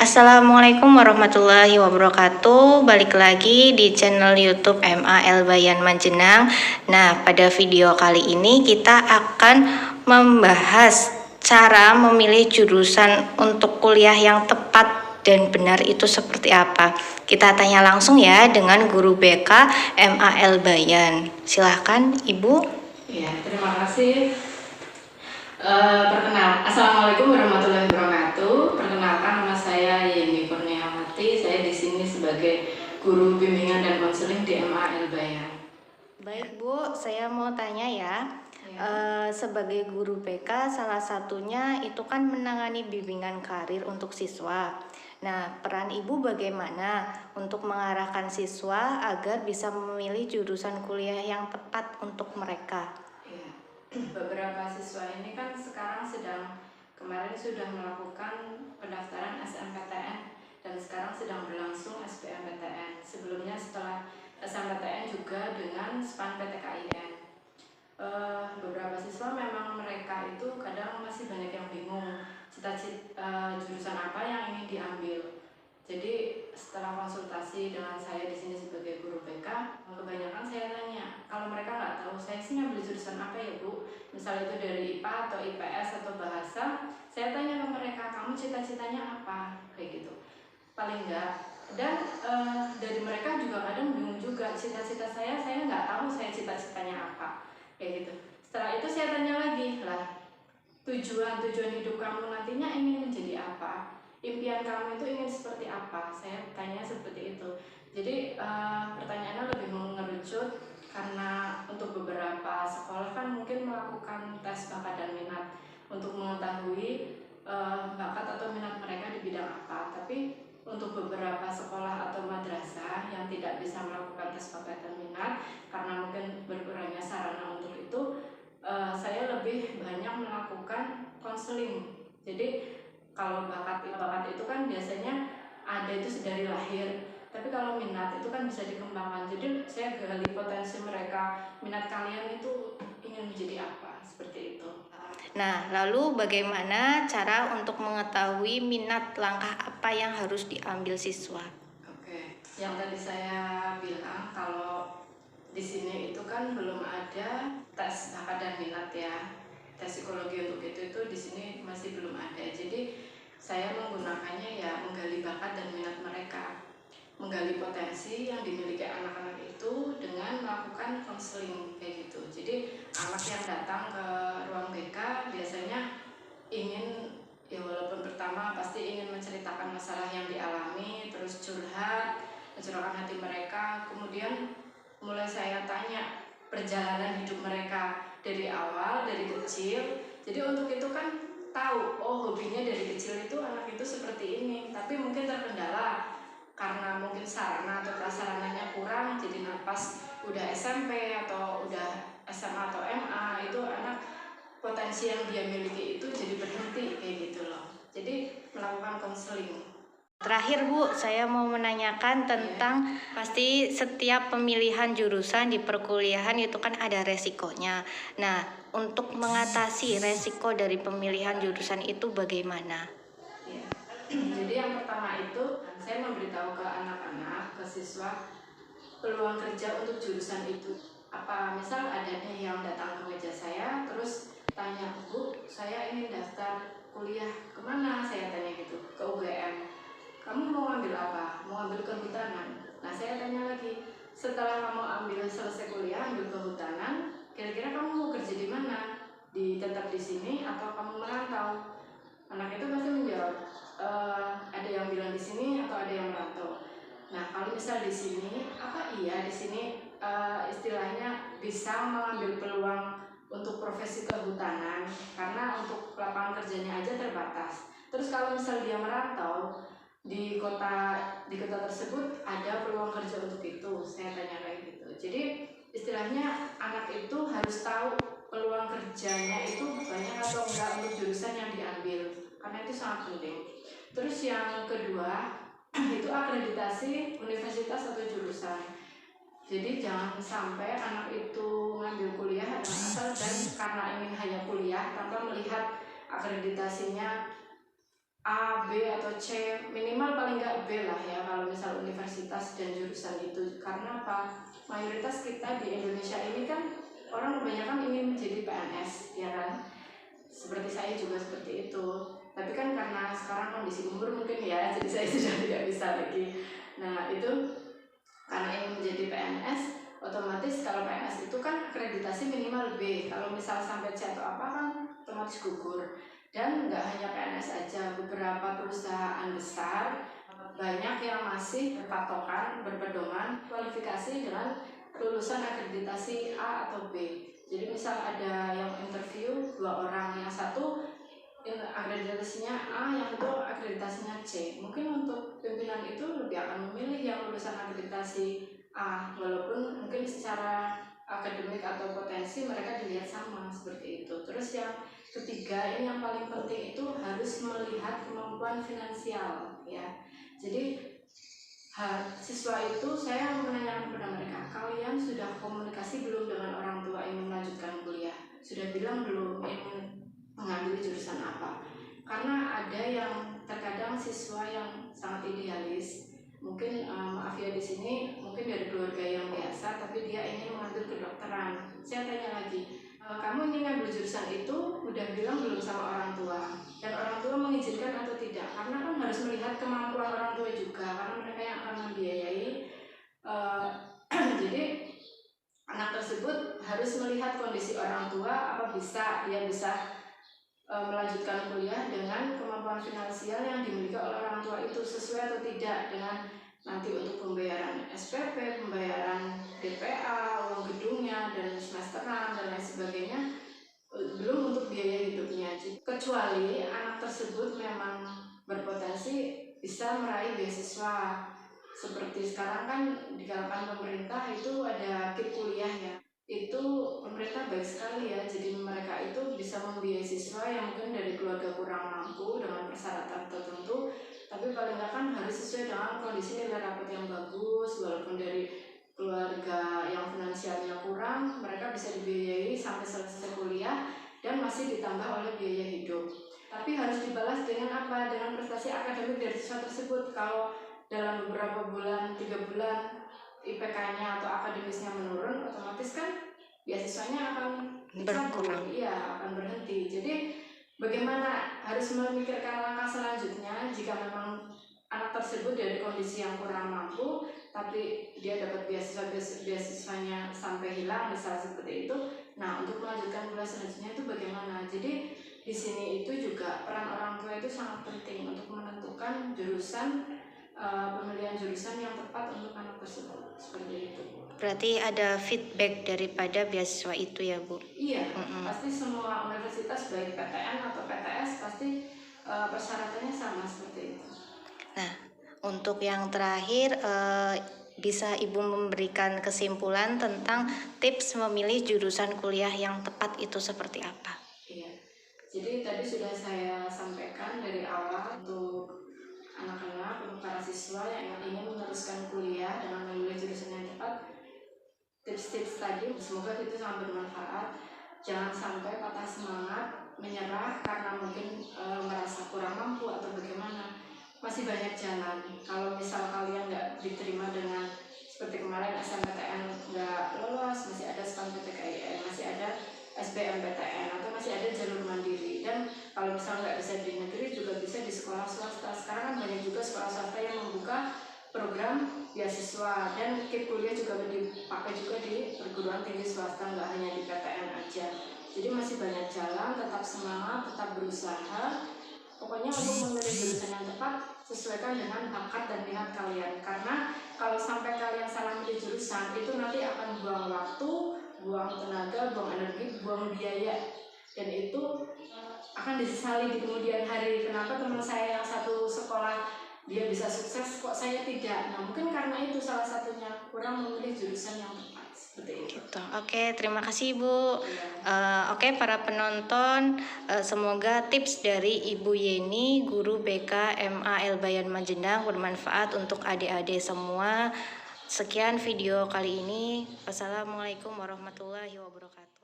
Assalamualaikum warahmatullahi wabarakatuh. Balik lagi di channel YouTube MA Elbayan Manjenang. Nah, pada video kali ini kita akan membahas cara memilih jurusan untuk kuliah yang tepat dan benar itu seperti apa. Kita tanya langsung ya dengan guru BK MA Elbayan. Silahkan Ibu. Ya, terima kasih. Assalamualaikum warahmatullahi wabarakatuh. Perkenalkan, nama saya Yeni Kurniawati. Saya di sini sebagai guru bimbingan dan konseling di MA Elbayan. Baik Bu, saya mau tanya ya. Sebagai guru BK, salah satunya itu kan menangani bimbingan karir untuk siswa. Nah, peran Ibu bagaimana untuk mengarahkan siswa agar bisa memilih jurusan kuliah yang tepat untuk mereka? Beberapa siswa ini kan sekarang kemarin sudah melakukan pendaftaran SNMPTN dan sekarang sedang berlangsung SBMPTN. Sebelumnya setelah SNMPTN juga dengan SPAN PTKIN. Beberapa siswa memang mereka itu kadang masih banyak yang bingung jurusan apa yang ingin diambil. Jadi setelah konsultasi dengan saya di sini sebagai guru BK, kebanyakan saya tanya, kalau mereka nggak tahu saya sih ngambil jurusan apa ya Bu, misalnya itu dari IPA atau IPS atau bahasa, saya tanya ke mereka, kamu cita-citanya apa, kayak gitu. Paling enggak. Dan dari mereka juga kadang bingung juga, cita-cita saya nggak tahu saya cita-citanya apa, kayak gitu. Setelah itu saya tanya lagi lah, tujuan hidup kamu nantinya ingin menjadi apa, impian kamu itu ingin seperti apa, saya tanya seperti itu. Jadi pertanyaannya lebih mengerucut karena untuk beberapa sekolah kan mungkin melakukan tes bakat dan minat untuk mengetahui bakat atau minat mereka di bidang apa. Tapi untuk beberapa sekolah atau madrasah yang tidak bisa melakukan tes bakat dan minat karena mungkin berkurangnya sarana untuk itu, saya lebih banyak melakukan konseling. Jadi kalau bakat itu kan biasanya ada itu dari lahir, tapi kalau minat itu kan bisa dikembangkan. Jadi saya gali potensi mereka, minat kalian itu ingin menjadi apa, seperti itu. Nah, lalu bagaimana cara untuk mengetahui minat langkah apa yang harus diambil siswa? Oke, yang tadi saya bilang kalau di sini itu kan belum ada tes bakat dan minat ya. Tes psikologi untuk itu di sini masih belum ada. Jadi saya menggunakannya ya menggali bakat dan minat mereka, menggali potensi yang dimiliki anak-anak itu dengan melakukan konseling kayak gitu. Jadi anak yang datang ke ruang BK biasanya ingin, ya walaupun pertama pasti ingin menceritakan masalah yang dialami, terus mencurahkan hati mereka. Kemudian mulai saya tanya perjalanan hidup mereka dari awal, dari kecil. Jadi untuk itu kan tahu, oh hobinya dari kecil itu anak itu seperti ini, tapi mungkin terkendala karena mungkin sarana atau prasarananya kurang. Jadi pas udah SMP atau udah SMA atau MA itu anak potensi yang dia miliki itu jadi berhenti kayak gitu loh. Jadi melakukan konseling. Terakhir Bu, saya mau menanyakan tentang pasti setiap pemilihan jurusan di perkuliahan itu kan ada resikonya. Nah, untuk mengatasi resiko dari pemilihan jurusan itu bagaimana? Ya. Jadi yang pertama itu saya memberitahu ke anak-anak, ke siswa peluang kerja untuk jurusan itu apa. Misal ada nih yang datang ke meja saya terus tanya, Bu, saya ingin daftar kuliah kemana, saya tanya gitu, ke UGM. Kamu mau ambil apa? Mau ambil kehutanan? Nah saya tanya lagi, setelah kamu selesai kuliah ambil kehutanan, kira-kira kamu mau kerja di mana? Tetap di sini atau kamu merantau? Anak itu pasti menjawab, ada yang bilang di sini atau ada yang merantau. Nah kalau misal di sini, apa iya di sini istilahnya bisa mengambil peluang untuk profesi kehutanan karena untuk lapangan kerjanya aja terbatas. Terus kalau misal dia merantau di kota tersebut ada peluang kerja untuk itu, saya tanya kayak gitu. Jadi istilahnya anak itu harus tahu peluang kerjanya itu banyak atau enggak untuk jurusan yang diambil, karena itu sangat penting. Terus yang kedua itu akreditasi universitas atau jurusan. Jadi jangan sampai anak itu ngambil kuliah dengan asal dan karena ingin hanya kuliah tanpa melihat akreditasinya A, B atau C, minimal paling nggak B lah ya kalau misal universitas dan jurusan itu. Karena apa? Mayoritas kita di Indonesia ini kan orang kebanyakan ingin menjadi PNS, ya kan? Seperti saya juga seperti itu. Tapi kan karena sekarang kondisi umur mungkin ya, jadi saya sudah tidak bisa lagi. Nah itu karena ingin menjadi PNS, otomatis kalau PNS itu kan akreditasi minimal B. Kalau misal sampai C atau apa kan otomatis gugur. Dan nggak hanya PNS aja, beberapa perusahaan besar banyak yang masih berpatokan, berpedoman kualifikasi dengan lulusan akreditasi A atau B. Jadi misal ada yang interview 2 orang, yang satu akreditasinya A, yang itu akreditasinya C. Mungkin untuk pimpinan itu lebih akan memilih yang lulusan akreditasi A, walaupun mungkin secara akademik atau potensi mereka dilihat sama seperti itu. Terus yang ketiga, ini yang paling penting, itu harus melihat kemampuan finansial ya. Jadi siswa itu saya menanyakan kepada mereka, kalian sudah komunikasi belum dengan orang tua ingin melanjutkan kuliah? Sudah bilang belum ingin mengambil jurusan apa? Karena ada yang terkadang siswa yang sangat idealis, mungkin maaf ya di sini mungkin dari keluarga yang biasa, tapi dia ingin mengambil kedokteran. Saya tanya lagi, kamu ingin ngambil jurusan itu udah bilang belum sama orang tua, dan orang tua mengizinkan atau tidak? Karena kan harus melihat kemampuan orang tua juga, karena mereka yang akan membiayai. Jadi anak tersebut harus melihat kondisi orang tua, apa dia bisa melanjutkan kuliah dengan kemampuan finansial yang dimiliki oleh orang tua itu sesuai atau tidak dengan nanti untuk pembayaran SPP, pembayaran DPA, uang gedungnya dan semesteran dan lain sebagainya, belum untuk biaya hidupnya. Kecuali anak tersebut memang berpotensi bisa meraih beasiswa. Seperti sekarang kan di kalangan pemerintah itu ada KIP kuliah ya. Itu pemerintah baik sekali ya, jadi mereka itu bisa membiayai siswa yang mungkin dari keluarga kurang mampu dengan persyaratan tertentu, tapi paling nggak kan harus sesuai dengan kondisi nilai rapot yang bagus. Walaupun dari keluarga yang finansialnya kurang, mereka bisa dibiayai sampai selesai kuliah dan masih ditambah oleh biaya hidup. Tapi harus dibalas dengan apa? Dengan prestasi akademik dari siswa tersebut. Kalau dalam beberapa bulan, 3 bulan IPK-nya atau akademisnya menurun, otomatis kan beasiswanya akan Berkurang. iya akan berhenti. Jadi bagaimana, harus memikirkan langkah selanjutnya jika memang anak tersebut dari kondisi yang kurang mampu, tapi dia dapat beasiswanya sampai hilang, misalnya seperti itu. Nah, untuk melanjutkan kuliah selanjutnya itu bagaimana? Jadi di sini itu juga peran orang tua itu sangat penting untuk menentukan jurusan, pemilihan jurusan yang tepat untuk anak tersebut, seperti itu. Berarti ada feedback daripada beasiswa itu ya Bu? Iya, pasti semua universitas baik PTN atau PTS pasti persyaratannya sama seperti itu. Nah, untuk yang terakhir, bisa Ibu memberikan kesimpulan tentang tips memilih jurusan kuliah yang tepat itu seperti apa? Iya, jadi tadi sudah saya sampaikan dari awal, untuk anak-anak, untuk para siswa yang ingin meneruskan kuliah dengan memilih jurusan yang tepat, tips-tips tadi semoga itu sangat bermanfaat. Jangan sampai patah semangat, menyerah karena mungkin merasa kurang mampu atau bagaimana. Masih banyak jalan. Kalau misal kalian nggak diterima dengan seperti kemarin SNPTN nggak lolos, masih ada SBMPTN, masih ada SBMPTN, atau masih ada jalur mandiri. Dan kalau misal nggak bisa di negeri juga bisa di sekolah swasta. Sekarang kan banyak juga sekolah swasta yang membuka program beasiswa, dan KIP kuliah juga dipakai juga di perguruan tinggi swasta, nggak hanya di PTN aja. Jadi masih banyak jalan, tetap semangat, tetap berusaha. Pokoknya untuk memilih jurusan yang tepat, sesuaikan dengan bakat dan minat kalian. Karena kalau sampai kalian salah milih jurusan, itu nanti akan buang waktu, buang tenaga, buang energi, buang biaya. Dan itu akan disesali di kemudian hari. Kenapa teman saya yang satu sekolah dia bisa sukses, kok saya tidak? Nah, mungkin karena itu salah satunya, kurang memilih jurusan yang tepat, seperti itu. Gitu. Oke, terima kasih Ibu. Oke, para penonton, semoga tips dari Ibu Yeni, guru BK MA Elbayan Majendang, bermanfaat untuk adik-adik semua. Sekian video kali ini. Wassalamualaikum warahmatullahi wabarakatuh.